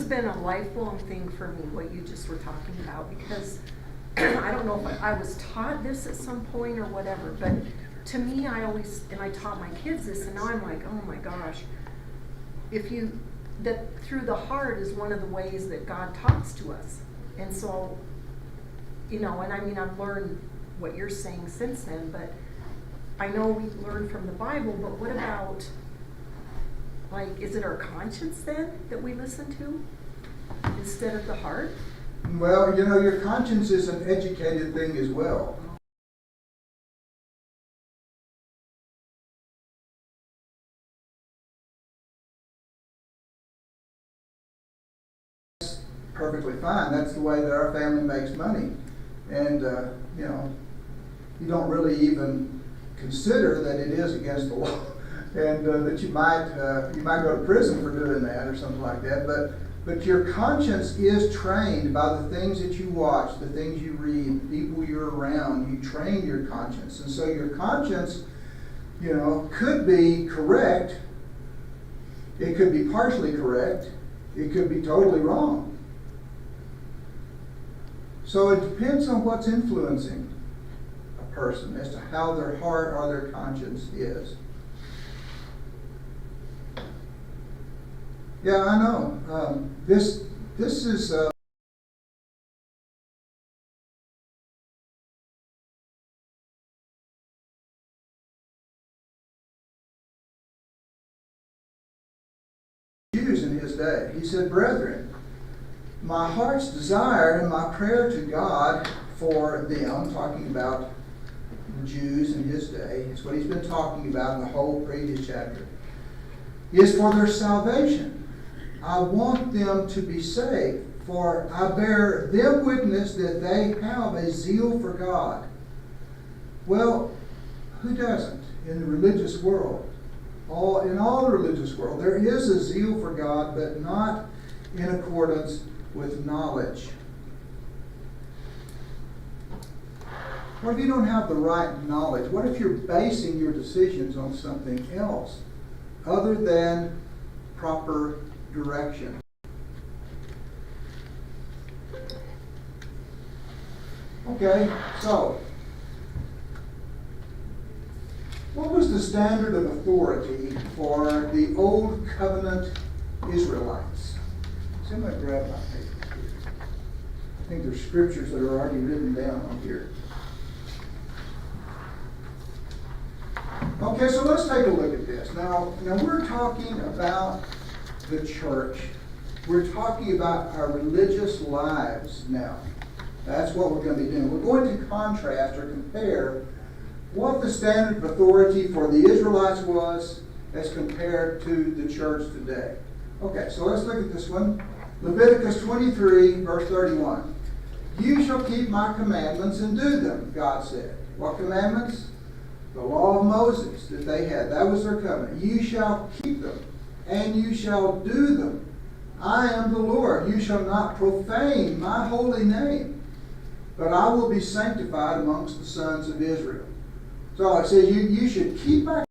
been a lifelong thing for me, what you just were talking about, because I don't know if I was taught this at some point or whatever, but to me, and I taught my kids this, and now I'm like, oh my gosh, that through the heart is one of the ways that God talks to us. And so, and I mean, I've learned what you're saying since then, but I know we learned from the Bible, but what about, like, is it our conscience then that we listen to instead of the heart? Well, your conscience is an educated thing as well. That's perfectly fine. That's the way that our family makes money. And, you don't really even consider that it is against the law. And that you might go to prison for doing that or something like that. But your conscience is trained by the things that you watch, the things you read, the people you're around. You train your conscience. And so your conscience, could be correct. It could be partially correct. It could be totally wrong. So it depends on what's influencing a person as to how their heart or their conscience is. Yeah, I know. This is Jews in his day. He said, "Brethren, my heart's desire and my prayer to God for them," talking about the Jews in his day, it's what he's been talking about in the whole previous chapter, "is for their salvation. I want them to be saved, for I bear them witness that they have a zeal for God." Well, who doesn't in the religious world? In all the religious world, there is a zeal for God, but not in accordance with knowledge. What if you don't have the right knowledge? What if you're basing your decisions on something else other than proper direction? Okay, so what was the standard of authority for the Old Covenant Israelites? Somebody grab my paper here. I think there's scriptures that are already written down on here. Okay, so let's take a look at this. Now we're talking about the church. We're talking about our religious lives now. That's what we're going to be doing. We're going to contrast or compare what the standard of authority for the Israelites was as compared to the church today. Okay, so let's look at this one. Leviticus 23, verse 31. "You shall keep my commandments and do them," God said. What commandments? The law of Moses that they had. That was their covenant. "You shall keep them, and you shall do them. I am the Lord. You shall not profane my holy name, but I will be sanctified amongst the sons of Israel." So it says you should keep my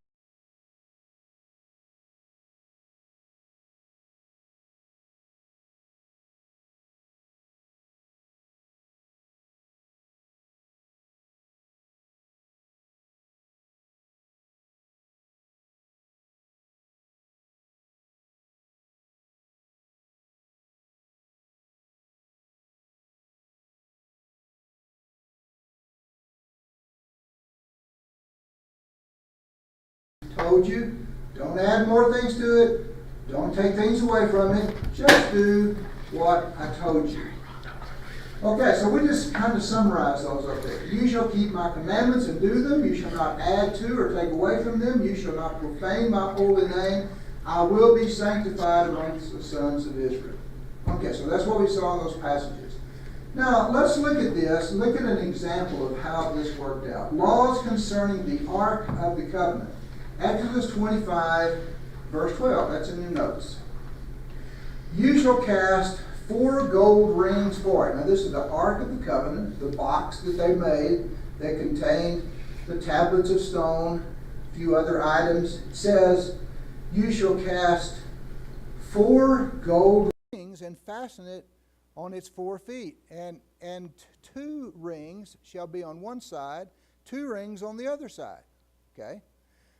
told you, don't add more things to it. Don't take things away from it. Just do what I told you. Okay, so we just kind of summarize those up there. "You shall keep my commandments and do them. You shall not add to or take away from them. You shall not profane my holy name. I will be sanctified amongst the sons of Israel." Okay, so that's what we saw in those passages. Now, let's look at this. Look at an example of how this worked out. Laws concerning the Ark of the Covenant. Exodus 25, verse 12. That's in your notes. "You shall cast 4 gold rings for it." Now, this is the Ark of the Covenant, the box that they made that contained the tablets of stone, a few other items. It says, "You shall cast 4 gold rings rings and fasten it on its 4 feet. And 2 rings shall be on one side, 2 rings on the other side. Okay?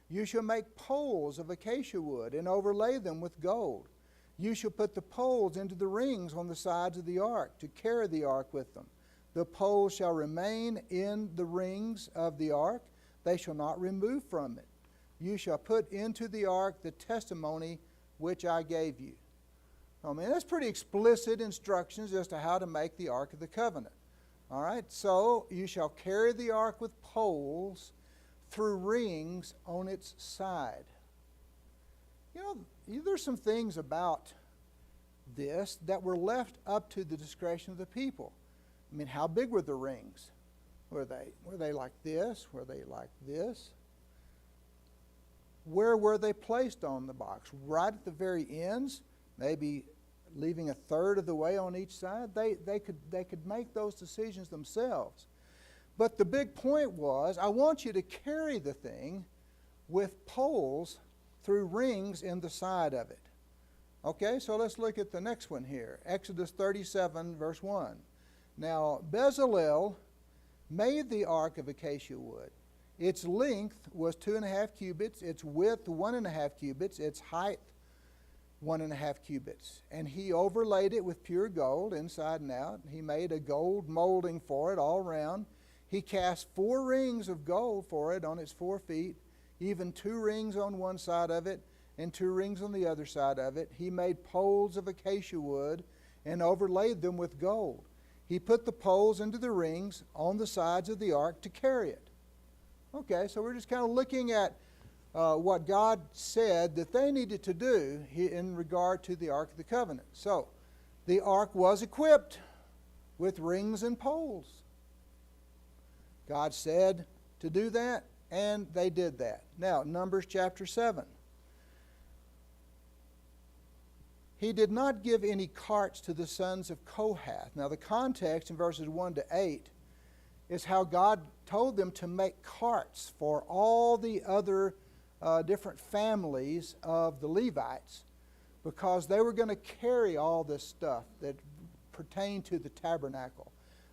You shall make poles of acacia wood and overlay them with gold. You shall put the poles into the rings on the sides of the ark to carry the ark with them. The poles shall remain in the rings of the ark. They shall not remove from it. You shall put into the ark the testimony which I gave you. I mean, that's pretty explicit instructions as to how to make the Ark of the Covenant. All right, so you shall carry the ark with poles through rings on its side. You know, there's some things about this that were left up to the discretion of the people. I mean, how big were the rings? Were they like this? Were they like this? Where were they placed on the box? Right at the very ends, maybe leaving a third of the way on each side? They could make those decisions themselves. But the big point was, I want you to carry the thing with poles through rings in the side of it. Okay, so let's look at the next one here. Exodus 37, verse 1. Now, Bezalel made the ark of acacia wood. Its length was 2.5 cubits, its width 1.5 cubits, its height 1.5 cubits. And he overlaid it with pure gold inside and out. He made a gold molding for it all round. He cast 4 rings of gold for it on its 4 feet, even 2 rings on one side of it and 2 rings on the other side of it. He made poles of acacia wood and overlaid them with gold. He put the poles into the rings on the sides of the ark to carry it. Okay, so we're just kind of looking at what God said that they needed to do in regard to the Ark of the Covenant. So, the ark was equipped with rings and poles. God said to do that, and they did that. Now, Numbers chapter 7. He did not give any carts to the sons of Kohath. Now, the context in verses 1 to 8 is how God told them to make carts for all the other different families of the Levites, because they were going to carry all this stuff that pertained to the tabernacle.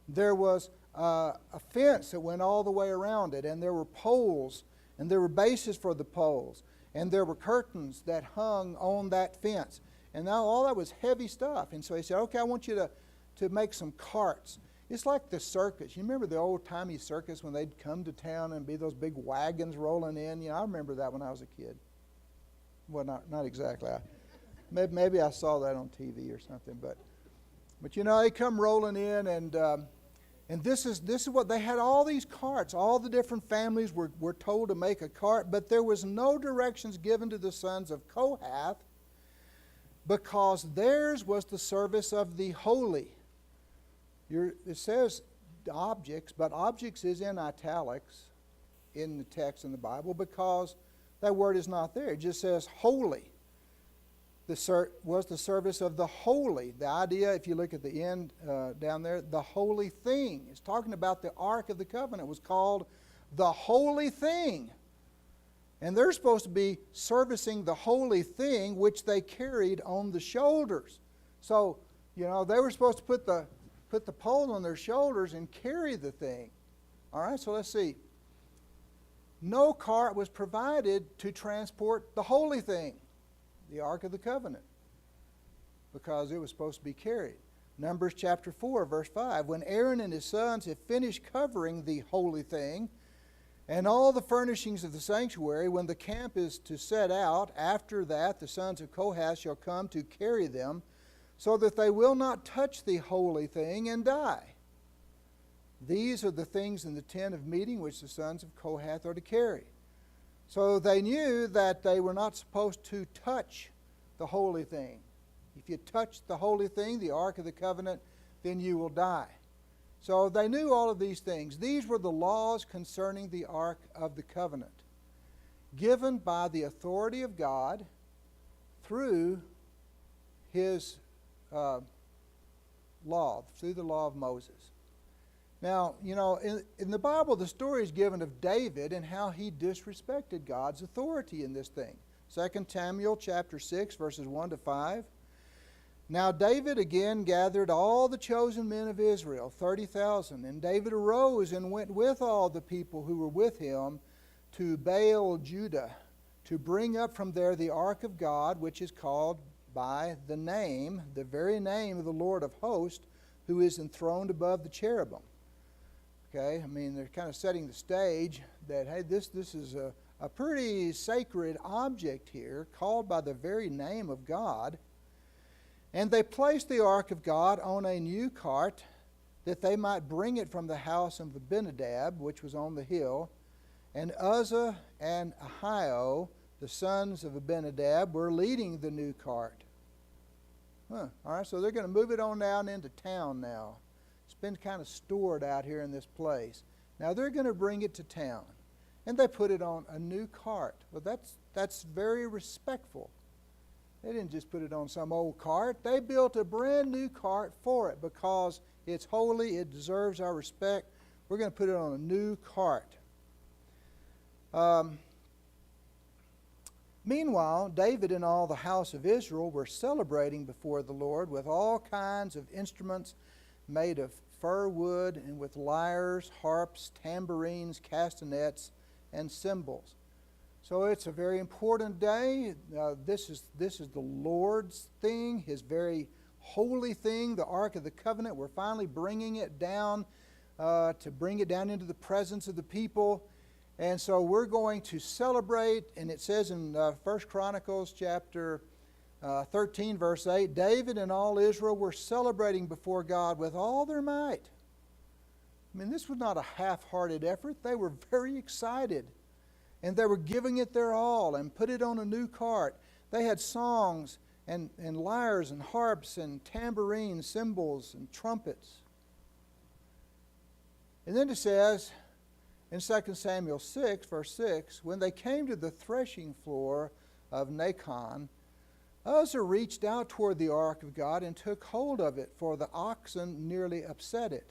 There was a fence that went all the way around it, and there were poles, and there were bases for the poles, and there were curtains that hung on that fence. And now all that was heavy stuff. And so he said, okay, I want you to make some carts. It's like the circus. You remember the old-timey circus when they'd come to town and be those big wagons rolling in? You know, I remember that when I was a kid. Well, not exactly. Maybe I saw that on TV or something. But you know, they come rolling in, and this is what they had. All these carts. All the different families were told to make a cart, but there was no directions given to the sons of Kohath, because theirs was the service of the holy. It says objects, but objects is in italics in the text in the Bible because that word is not there. It just says holy. Was the service of the holy. The idea, if you look at the end down there, the holy thing. It's talking about the Ark of the Covenant. It was called the holy thing. And they're supposed to be servicing the holy thing which they carried on the shoulders. So, you know, they were supposed to put the pole on their shoulders and carry the thing. All right, so let's see. No cart was provided to transport the holy thing, the Ark of the Covenant, because it was supposed to be carried. Numbers chapter 4, verse 5. When Aaron and his sons have finished covering the holy thing, and all the furnishings of the sanctuary, when the camp is to set out, after that the sons of Kohath shall come to carry them, so that they will not touch the holy thing and die. These are the things in the tent of meeting which the sons of Kohath are to carry. So they knew that they were not supposed to touch the holy thing. If you touch the holy thing, the Ark of the Covenant, then you will die. So they knew all of these things. These were the laws concerning the Ark of the Covenant, given by the authority of God through His law, through the law of Moses. Now, you know, in the Bible, the story is given of David and how he disrespected God's authority in this thing. 2 Samuel chapter 6, verses 1 to 5. Now David again gathered all the chosen men of Israel, 30,000. And David arose and went with all the people who were with him to Baal Judah, to bring up from there the ark of God, which is called by the name, the very name of the Lord of hosts, who is enthroned above the cherubim. Okay, I mean, they're kind of setting the stage that, hey, this is a pretty sacred object here, called by the very name of God. And they placed the ark of God on a new cart, that they might bring it from the house of Abinadab, which was on the hill. And Uzzah and Ahio, the sons of Abinadab, were leading the new cart. All right, so they're going to move it on down into town now. It's been kind of stored out here in this place. Now they're going to bring it to town. And they put it on a new cart. Well, that's very respectful. They didn't just put it on some old cart. They built a brand new cart for it because it's holy, it deserves our respect. We're going to put it on a new cart. Meanwhile, David and all the house of Israel were celebrating before the Lord with all kinds of instruments made of fir wood, and with lyres, harps, tambourines, castanets, and cymbals. So it's a very important day. This is the Lord's thing, His very holy thing, the Ark of the Covenant. We're finally bringing it down to bring it down into the presence of the people. And so we're going to celebrate, and it says in 1 Chronicles chapter 13, verse 8, David and all Israel were celebrating before God with all their might. I mean, this was not a half-hearted effort. They were very excited. And they were giving it their all and put it on a new cart. They had songs and lyres and harps and tambourines, cymbals and trumpets. And then it says in 2 Samuel 6, verse 6, when they came to the threshing floor of Nacon, Uzzah reached out toward the ark of God and took hold of it, for the oxen nearly upset it.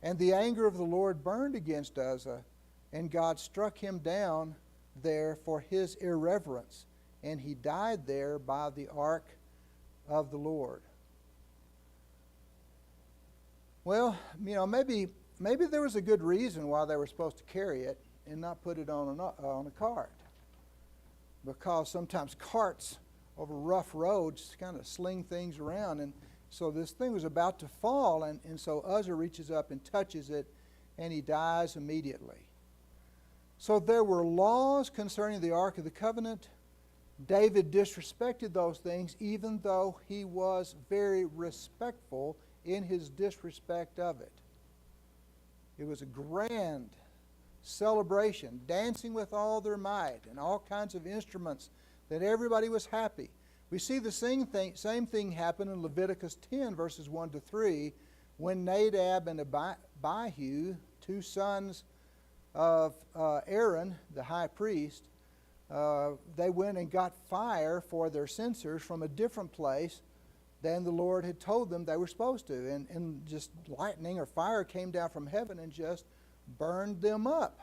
And the anger of the Lord burned against Uzzah, and God struck him down there for his irreverence, and he died there by the ark of the Lord. Well, maybe there was a good reason why they were supposed to carry it and not put it on a cart, because sometimes carts over rough roads kind of sling things around, and so this thing was about to fall, and so Uzzah reaches up and touches it, and he dies immediately. So there were laws concerning the Ark of the Covenant. David disrespected those things, even though he was very respectful in his disrespect of it. It was a grand celebration, dancing with all their might, and all kinds of instruments, that everybody was happy. We see the same thing happen in Leviticus 10, verses 1 to 3, when Nadab and Abihu, two sons of Aaron, the high priest, they went and got fire for their censers from a different place than the Lord had told them they were supposed to. And just lightning or fire came down from heaven and just burned them up.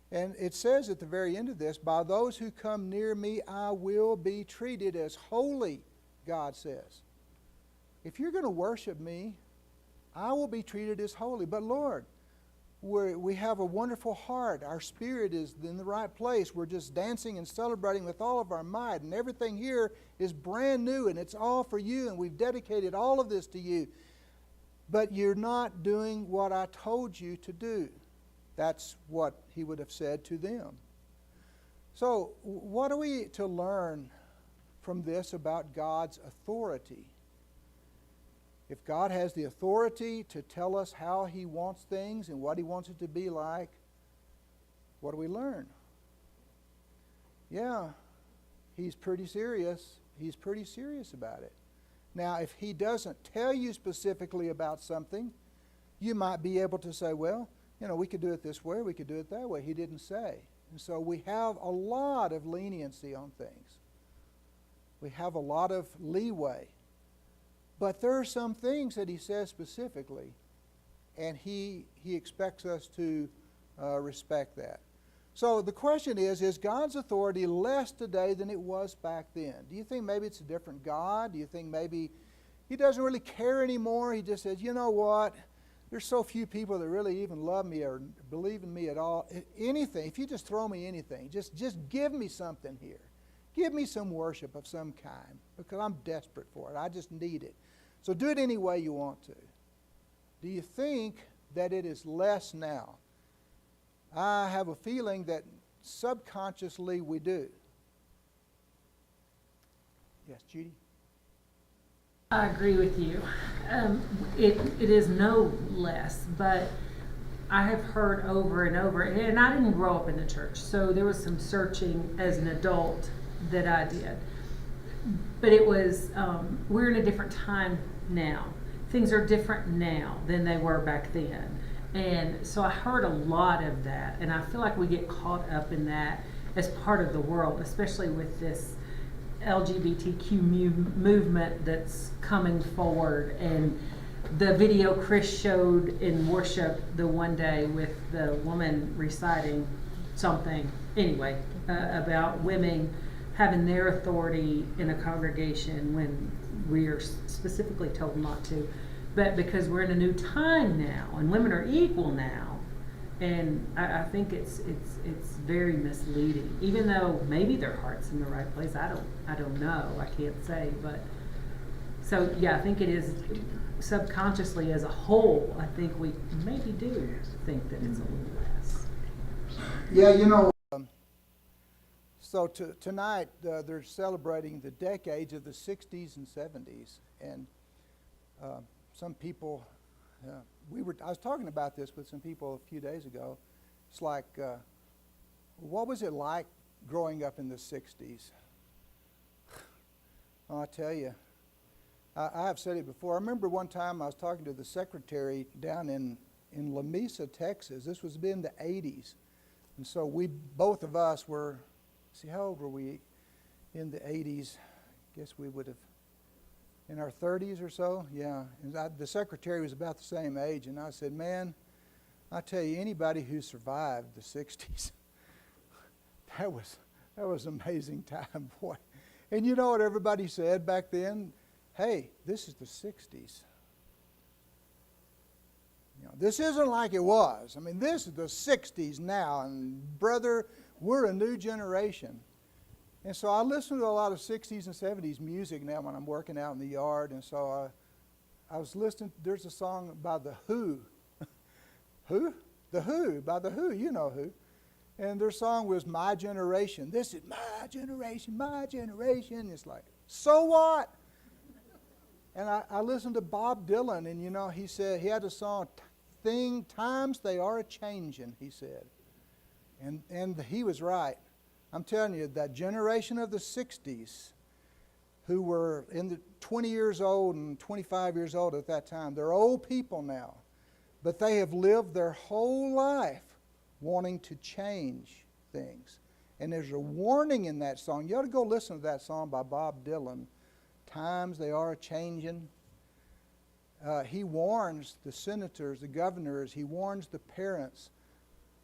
And it says at the very end of this, by those who come near me, I will be treated as holy, God says. If you're going to worship me, I will be treated as holy. But Lord, we have a wonderful heart. Our spirit is in the right place. We're just dancing and celebrating with all of our might. And everything here is brand new, and it's all for you, and we've dedicated all of this to you. But you're not doing what I told you to do. That's what he would have said to them. So what are we to learn from this about God's authority? If God has the authority to tell us how He wants things and what He wants it to be like, what do we learn? Yeah, He's pretty serious. He's pretty serious about it. Now, if He doesn't tell you specifically about something, you might be able to say, well, we could do it this way, we could do it that way. He didn't say. And so we have a lot of leniency on things. We have a lot of leeway. But there are some things that He says specifically, and He expects us to respect that. So the question is God's authority less today than it was back then? Do you think maybe it's a different God? Do you think maybe he doesn't really care anymore. He just says, you know what? There's so few people that really even love me or believe in me at all. Anything, if you just throw me anything, just give me something here. Give me some worship of some kind, because I'm desperate for it. I just need it. So do it any way you want to. Do you think that it is less now? I have a feeling that subconsciously we do. Yes, Judy? I agree with you. It is no less, but I have heard over and over, and I didn't grow up in the church, so there was some searching as an adult that I did. But it was, we're in a different time now. Things are different now than they were back then. And so I heard a lot of that, and I feel like we get caught up in that as part of the world, especially with this LGBTQ movement that's coming forward. And the video Chris showed in worship the one day with the woman reciting something, anyway, about women having their authority in a congregation when we are specifically told not to. But because we're in a new time now and women are equal now, and I think it's very misleading. Even though maybe their heart's in the right place, I don't know. I can't say, but so yeah, I think it is subconsciously as a whole. I think we maybe do think that it's a little less. Yeah, you know. So tonight they're celebrating the decades of the 60s and 70s, and some people. I was talking about this with some people a few days ago. It's like, what was it like growing up in the 60s? Oh, I tell you, I have said it before. I remember one time I was talking to the secretary down in La Mesa, Texas. This was in the 80s. And so both of us were, see, how old were we in the 80s? I guess we would have, in our 30s or so, yeah. And the secretary was about the same age, and I said, man, I tell you, anybody who survived the 60s, that was an amazing time, boy. And you know what everybody said back then? Hey, this is the 60s. You know, this isn't like it was. I mean, this is the 60s now, and brother, we're a new generation. And so I listen to a lot of 60s and 70s music now when I'm working out in the yard. And so I was listening. There's a song by The Who. Who? The Who, by The Who. You know who. And their song was My Generation. This is my generation, my generation. It's like, so what? And I listened to Bob Dylan, and you know, he said, he had a song, Times They Are A-Changin', he said. And he was right. I'm telling you, that generation of the 60s who were in the 20 years old and 25 years old at that time, they're old people now. But they have lived their whole life wanting to change things. And there's a warning in that song. You ought to go listen to that song by Bob Dylan, Times They Are A-Changin'. He warns the senators, the governors, he warns the parents,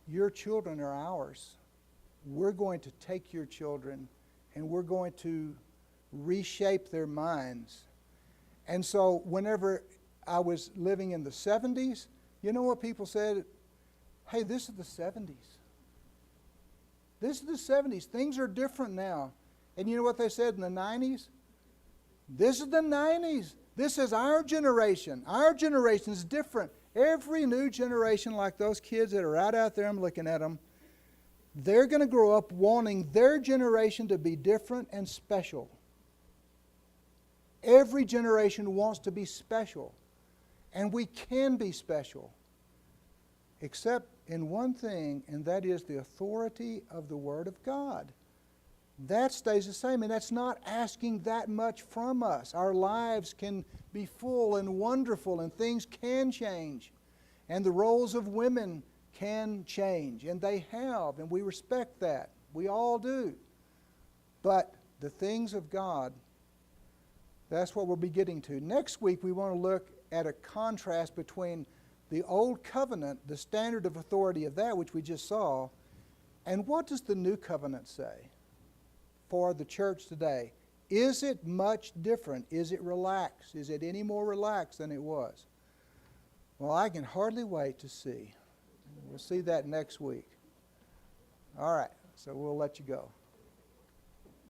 your children are ours. We're going to take your children and we're going to reshape their minds. And so whenever I was living in the 70s, you know what people said? Hey, this is the 70s. This is the 70s. Things are different now. And you know what they said in the 90s? This is the 90s. This is our generation. Our generation is different. Every new generation, like those kids that are right out there, I'm looking at them, they're going to grow up wanting their generation to be different and special. Every generation wants to be special. And we can be special. Except in one thing, and that is the authority of the Word of God. That stays the same, and that's not asking that much from us. Our lives can be full and wonderful, and things can change. And the roles of women can change, and they have, and we respect that. We all do. But the things of God, that's what we'll be getting to. Next week, we want to look at a contrast between the Old Covenant, the standard of authority of that, which we just saw, and what does the New Covenant say for the church today? Is it much different? Is it relaxed? Is it any more relaxed than it was? Well, I can hardly wait to see. We'll see that next week. All right, so we'll let you go.